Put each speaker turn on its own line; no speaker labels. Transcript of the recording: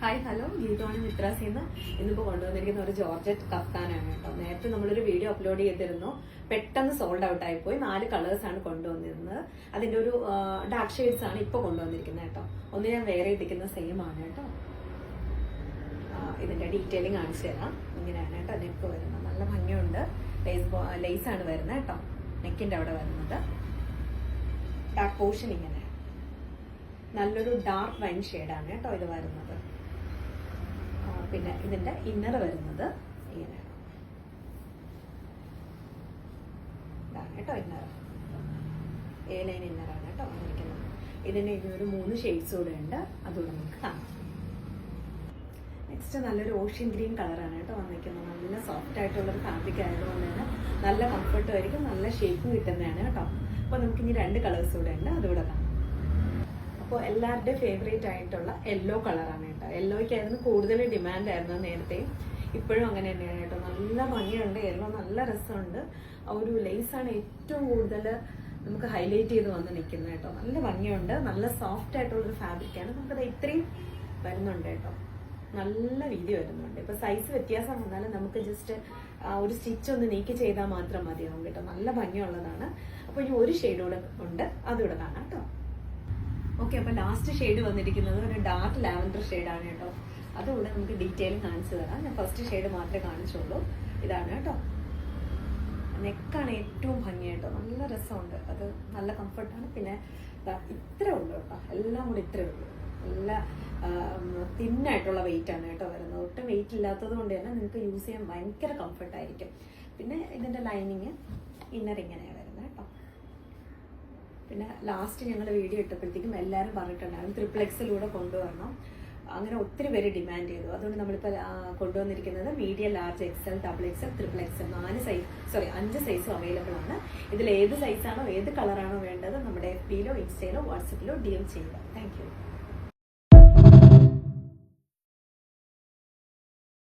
Hi hello, ഗീതോണി മിത്രാസിൽ നിന്ന് ഇന്നിപ്പോൾ കൊണ്ടുവന്നിരിക്കുന്ന ഒരു ജോർജറ്റ് കഫ്താനാണ് കേട്ടോ. നേരത്തെ നമ്മളൊരു വീഡിയോ അപ്ലോഡ് ചെയ്തിരുന്നു, പെട്ടെന്ന് സോൾഡ് ഔട്ട് ആയിപ്പോയി. 4 കളേഴ്സാണ് കൊണ്ടുവന്നിരുന്നത്. അതിന്റെ ഒരു ഡാർക്ക് ഷെയ്ഡ്സ് ആണ് ഇപ്പോൾ കൊണ്ടുവന്നിരിക്കുന്നത് കേട്ടോ. ഒന്ന് ഞാൻ വേറെ ഇരിക്കുന്ന സെയിം ആണ് കേട്ടോ. ഇതിന്റെ ഡീറ്റെയിലിംഗ് കാണിച്ചു തരാം. ഇങ്ങനെയാണ് കേട്ടോ നെക്ക് വരുന്നത്. നല്ല ഭംഗിയുണ്ട്. ലേസ് ആണ് വരുന്നത് കേട്ടോ. നെക്കിന്റെ അവിടെ വരുന്നത് ബാക്ക് പോർഷൻ ഇങ്ങനെ നല്ലൊരു ഡാർക്ക് വൈൻ ഷെയ്ഡാണ് കേട്ടോ ഇത് വരുന്നത്. പിന്നെ ഇതിന്റെ ഇന്നർ വരുന്നത് ഇങ്ങനെ ഇതാണ് കേട്ടോ. ഇന്നർ ലൈൻ ഇന്നറാണ് കേട്ടോ വന്നിരിക്കുന്നത്. ഇതിന് ഇതൊരു 3 ഷെയ്ഡ്സ് കൂടെ ഉണ്ട്, അതുകൂടെ നമുക്ക് കാണാം. നെക്സ്റ്റ് നല്ലൊരു ഓഷ്യൻ ഗ്രീൻ കളറാണ് കേട്ടോ വന്നിരിക്കുന്നത്. നല്ല സോഫ്റ്റ് ആയിട്ടുള്ളൊരു ഫാബ്രിക് ആയതുകൊണ്ട് തന്നെ നല്ല കംഫർട്ടും ആയിരിക്കും, നല്ല ഷേപ്പും കിട്ടുന്നതാണ് കേട്ടോ. അപ്പോൾ നമുക്ക് ഇനി 2 കളേഴ്സ് കൂടെ ഉണ്ട്, അതുകൂടെ കാണാം. അപ്പോൾ എല്ലാവരുടെയും ഫേവറേറ്റ് ആയിട്ടുള്ള യെല്ലോ കളറാണ് കേട്ടോ. യെല്ലോയ്ക്കായിരുന്നു കൂടുതൽ ഡിമാൻഡ് ആയിരുന്നു നേരത്തെ, ഇപ്പോഴും അങ്ങനെ തന്നെയാണ് കേട്ടോ. നല്ല ഭംഗിയുണ്ട്, യെല്ലോ നല്ല രസമുണ്ട്. ആ ഒരു ലേസാണ് ഏറ്റവും കൂടുതൽ നമുക്ക് ഹൈലൈറ്റ് ചെയ്ത് വന്ന് നിൽക്കുന്നത് കേട്ടോ. നല്ല ഭംഗിയുണ്ട്, നല്ല സോഫ്റ്റ് ആയിട്ടുള്ളൊരു ഫാബ്രിക്കാണ്. നമുക്കത് ഇത്രയും വരുന്നുണ്ട് കേട്ടോ, നല്ല വീതി വരുന്നുണ്ട്. ഇപ്പൊ സൈസ് വ്യത്യാസം വന്നാലും നമുക്ക് ജസ്റ്റ് ഒരു സ്റ്റിച്ച് ഒന്ന് നീക്കി ചെയ്താൽ മാത്രം മതിയാവും കേട്ടോ. നല്ല ഭംഗിയുള്ളതാണ്. അപ്പോൾ ഇനി ഒരു ഷെയ്ഡ് കൂടെ ഉണ്ട്, അതുകൂടെ കാണാം കേട്ടോ. ഓക്കെ, അപ്പൊ ലാസ്റ്റ് ഷെയ്ഡ് വന്നിരിക്കുന്നത് ഒരു ഡാർക്ക് ലാവൻഡർ ഷെയ്ഡാണ് കേട്ടോ. അതുകൂടെ നമുക്ക് ഡീറ്റെയിൽ കാണിച്ചു തരാം. ഞാൻ ഫസ്റ്റ് ഷെയ്ഡ് മാത്രമേ കാണിച്ചുള്ളൂ. ഇതാണ് കേട്ടോ. നെക്കാണ് ഏറ്റവും ഭംഗി കേട്ടോ. നല്ല രസമുണ്ട്, അത് നല്ല കംഫർട്ടാണ്. പിന്നെ ഇത്രേ ഉള്ളൂ കേട്ടോ, എല്ലാം കൂടി ഇത്രേ ഉള്ളൂ. നല്ല തിന്നായിട്ടുള്ള വെയിറ്റ് ആണ് കേട്ടോ വരുന്നത്. ഒട്ടും വെയിറ്റ് ഇല്ലാത്തത് കൊണ്ട് തന്നെ നിങ്ങൾക്ക് യൂസ് ചെയ്യാൻ ഭയങ്കര കംഫർട്ടായിരിക്കും. പിന്നെ ഇതിന്റെ ലൈനിങ് ഇന്നർ ഇങ്ങനെയാണ് വരുന്നത് കേട്ടോ. പിന്നെ ലാസ്റ്റ് ഞങ്ങൾ വീഡിയോ ഇട്ടപ്പോഴത്തേക്കും എല്ലാവരും പറഞ്ഞിട്ടുണ്ടായിരുന്നു XXL കൊണ്ടുവരണം. അങ്ങനെ ഒത്തിരി പേര് ഡിമാൻഡ് ചെയ്തു. അതുകൊണ്ട് നമ്മളിപ്പോൾ കൊണ്ടുവന്നിരിക്കുന്നത് medium, large, XL, XXL, XXL 5 സൈസും അവൈലബിൾ ആണ്. ഇതിൽ ഏത് സൈസാണോ ഏത് കളറാണോ വേണ്ടത് നമ്മുടെ FBയിലോ ഇൻസ്റ്റയിലോ വാട്സപ്പിലോ DM ചെയ്യുക. Thank you.